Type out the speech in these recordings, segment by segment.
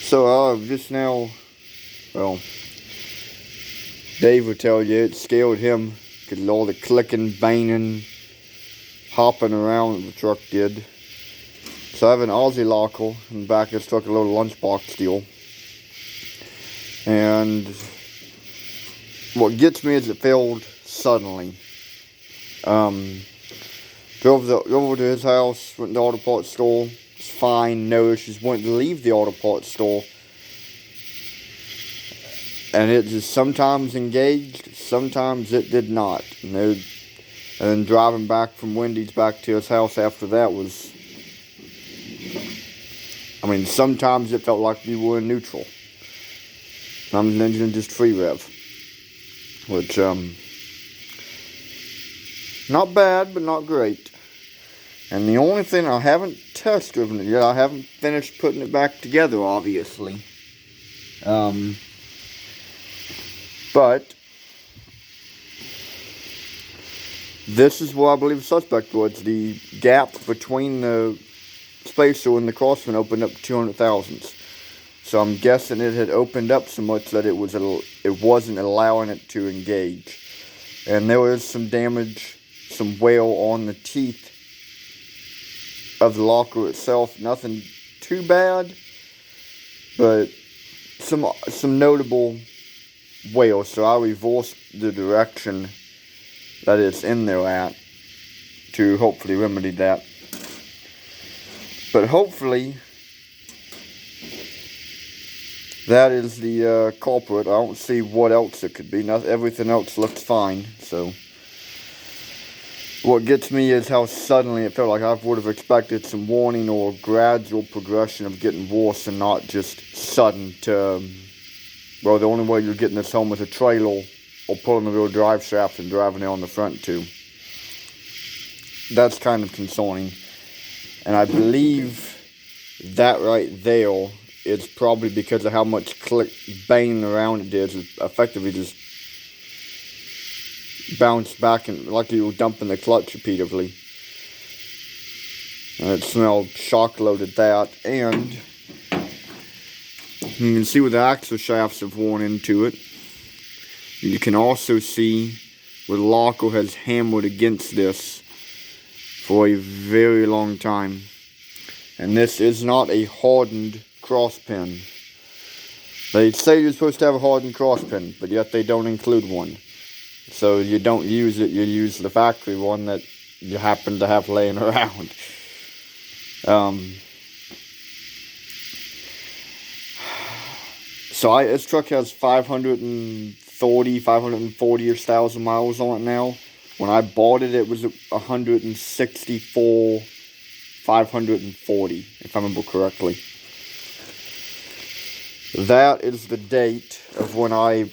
So just now, well, Dave will tell you it scared him because of all the clicking, banging, hopping around the truck did. So I have an Aussie locker in the back of this truck, a little lunchbox deal. And what gets me is it failed suddenly. Drove over to his house, went to the auto parts store. It's fine, no issues. Went to leave the auto parts store, and it just sometimes engaged, sometimes it did not. And then driving back from Wendy's back to his house after that was, sometimes it felt like we were in neutral. Sometimes the engine just free rev, which not bad, but not great. And the only thing, I haven't test driven it yet. I haven't finished putting it back together, obviously. But this is where I believe the suspect was. The gap between the spacer and the crossman opened up 200 thousandths. So I'm guessing it had opened up so much that it wasn't allowing it to engage. And there was some damage, some wear on the teeth of the locker itself. Nothing too bad, but some notable wear. So I reversed the direction that it's in there at to hopefully remedy that. But hopefully that is the culprit. I don't see what else it could be. Everything else looks fine. So what gets me is how suddenly it felt. Like I would have expected some warning or gradual progression of getting worse, and not just sudden to, well, the only way you're getting this home is a trailer or pulling the rear drive shaft and driving it on the front too. That's kind of concerning. And I believe that right there is probably because of how much banging around it did. It effectively just bounced back and like you were dumping the clutch repeatedly. And it smelled shock loaded that. And you can see where the axle shafts have worn into it. You can also see where the locker has hammered against this for a very long time. And this is not a hardened cross pin. They say you're supposed to have a hardened cross pin, but yet they don't include one. So you don't use it, you use the factory one that you happen to have laying around. This truck has 540-ish thousand miles on it now. When I bought it, it was 164,540, if I remember correctly. That is the date of when I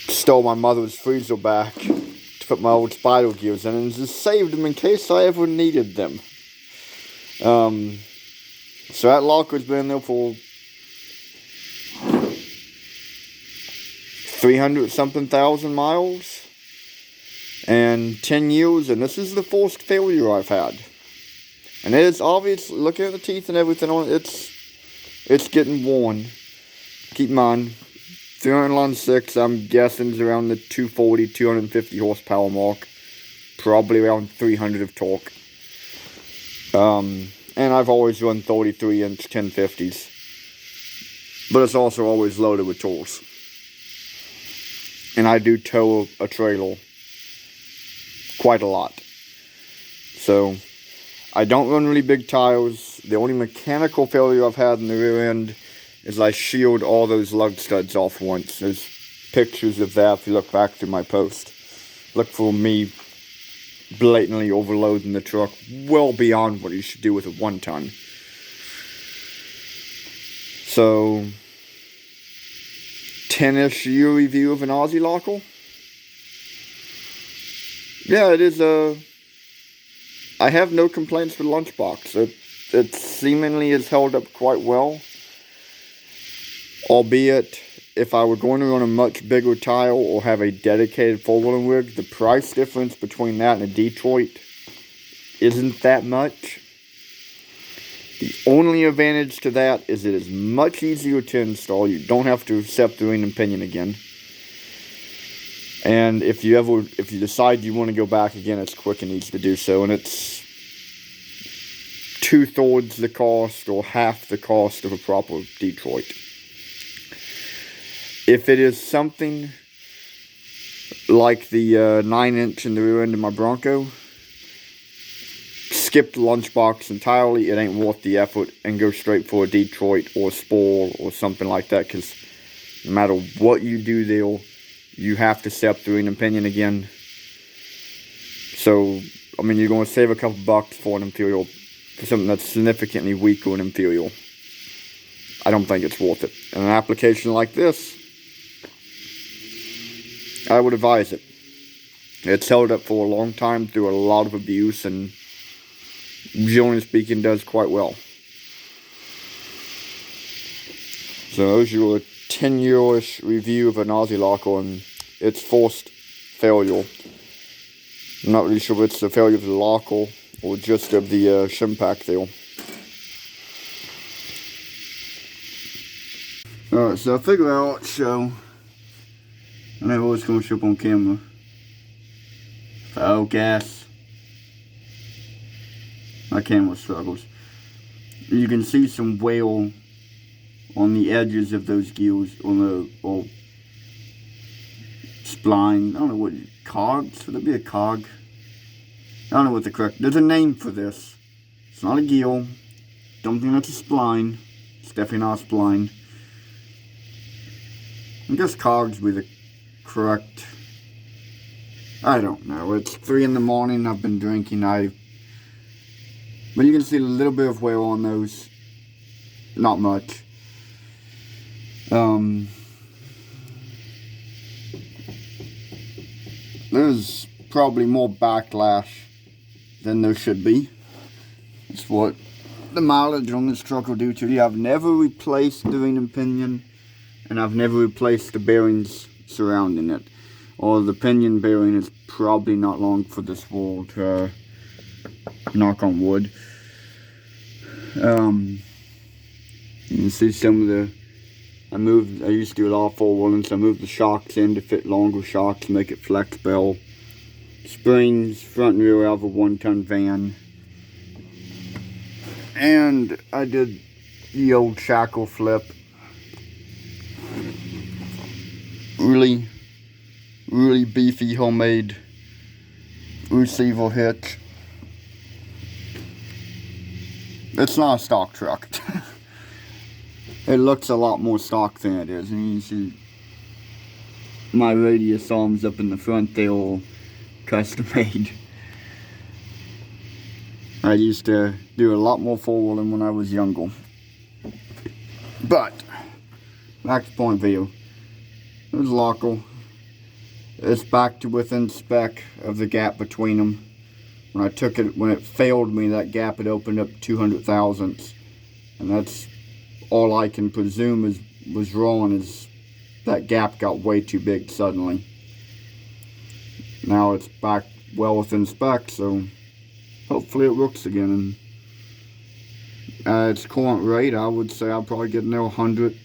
stole my mother's freezer back to put my old spiral gears in, and just saved them in case I ever needed them. So that locker's been there for 300-something thousand miles and 10 years, and this is the first failure I've had. And it is obvious, looking at the teeth and everything on it, it's getting worn. Keep in mind, 306, I'm guessing, is around the 240, 250 horsepower mark. Probably around 300 of torque. And I've always run 33-inch 1050s. But it's also always loaded with tools. And I do tow a trailer quite a lot. So I don't run really big tires. The only mechanical failure I've had in the rear end is I sheared all those lug studs off once. There's pictures of that if you look back through my post. Look for me blatantly overloading the truck well beyond what you should do with a 1-ton. So 10-ish year review of an Aussie locker. Yeah, it is I have no complaints with Lunchbox. It seemingly has held up quite well. Albeit, if I were going to run a much bigger tire or have a dedicated four-wheeling rig, the price difference between that and a Detroit isn't that much. The only advantage to that is it is much easier to install. You don't have to accept the ring and pinion again. And if you decide you want to go back again, it's quick and easy to do so. And it's 2/3 the cost or half the cost of a proper Detroit. If it is something like the 9-inch in the rear end of my Bronco, skip the lunchbox entirely. It ain't worth the effort, and go straight for a Detroit or a Spore or something like that, because no matter what you do there, you have to step through an pinion again. So, I mean, you're going to save a couple bucks for an Imperial, for something that's significantly weaker and Imperial. I don't think it's worth it. In an application like this, I would advise it. It's held up for a long time through a lot of abuse, and generally speaking, does quite well. So those are your 10-year-ish review of an Aussie locker and its forced failure. I'm not really sure if it's the failure of the locker or just of the shim pack there. Alright, so I figured out what show. I never was going to show up on camera. Oh, gas. My camera struggles. You can see some wear on the edges of those gears, on the spline. I don't know what, cogs? Would it be a cog? I don't know what the correct, there's a name for this. It's not a gear. Don't think that's a spline. It's definitely not a spline. I guess cogs would be the correct, I don't know. It's 3 in the morning, I've been drinking, but you can see a little bit of wear on those. Not much. There's probably more backlash than there should be. That's what the mileage on this truck will do to you. I've never replaced the ring and pinion, and I've never replaced the bearings surrounding it. Or the pinion bearing is probably not long for this world, knock on wood. You can see some of the, I used to do it all 4-wheeling, so I moved the shocks in to fit longer shocks, make it flex bell. Springs, front and rear out of a 1-ton van. And I did the old shackle flip. Really beefy homemade receiver hitch. It's not a stock truck. It looks a lot more stock than it is. And you see my radius arms up in the front, they're all custom made. I used to do a lot more 4-wheeling when I was younger. But, back to point view. There's a locker. It's back to within spec of the gap between them. When I took it, when it failed me, that gap had opened up 200 thousandths. And that's all I can presume was wrong, is that gap got way too big suddenly. Now it's back well within spec, so hopefully it works again. And at its current rate, I would say I'll probably get another 100,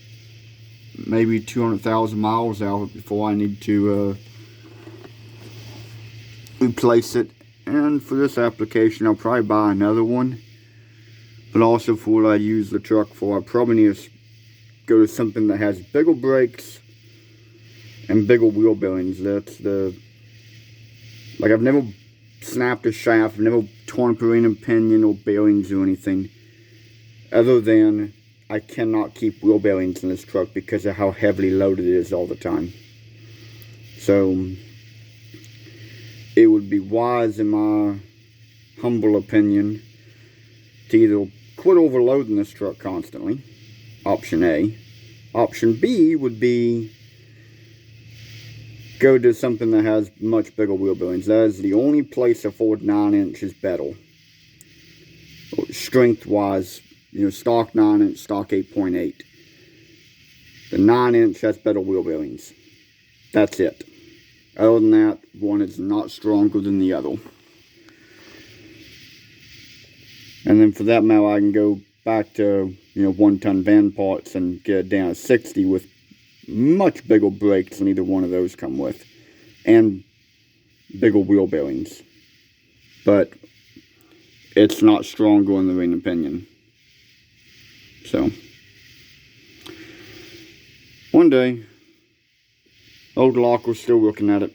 maybe 200,000 miles out of it before I need to replace it. And for this application, I'll probably buy another one. But also for what I use the truck for, I probably need to go to something that has bigger brakes and bigger wheel bearings. That's the, like, I've never snapped a shaft, I've never torn up a ring and pinion or bearings or anything. Other than I cannot keep wheel bearings in this truck because of how heavily loaded it is all the time. So it would be wise, in my humble opinion, to either quit overloading this truck constantly, option A. Option B would be go to something that has much bigger wheel bearings. That is the only place a Ford 9-inch is better. Strength-wise, you know, stock 9-inch, stock 8.8. The 9-inch has better wheel bearings. That's it. Other than that, one is not stronger than the other. And then for that matter, I can go back to, 1-ton van parts and get it down to 60 with much bigger brakes than either one of those come with, and bigger wheel bearings. But it's not stronger in the main opinion. So, one day, old Locke was still looking at it.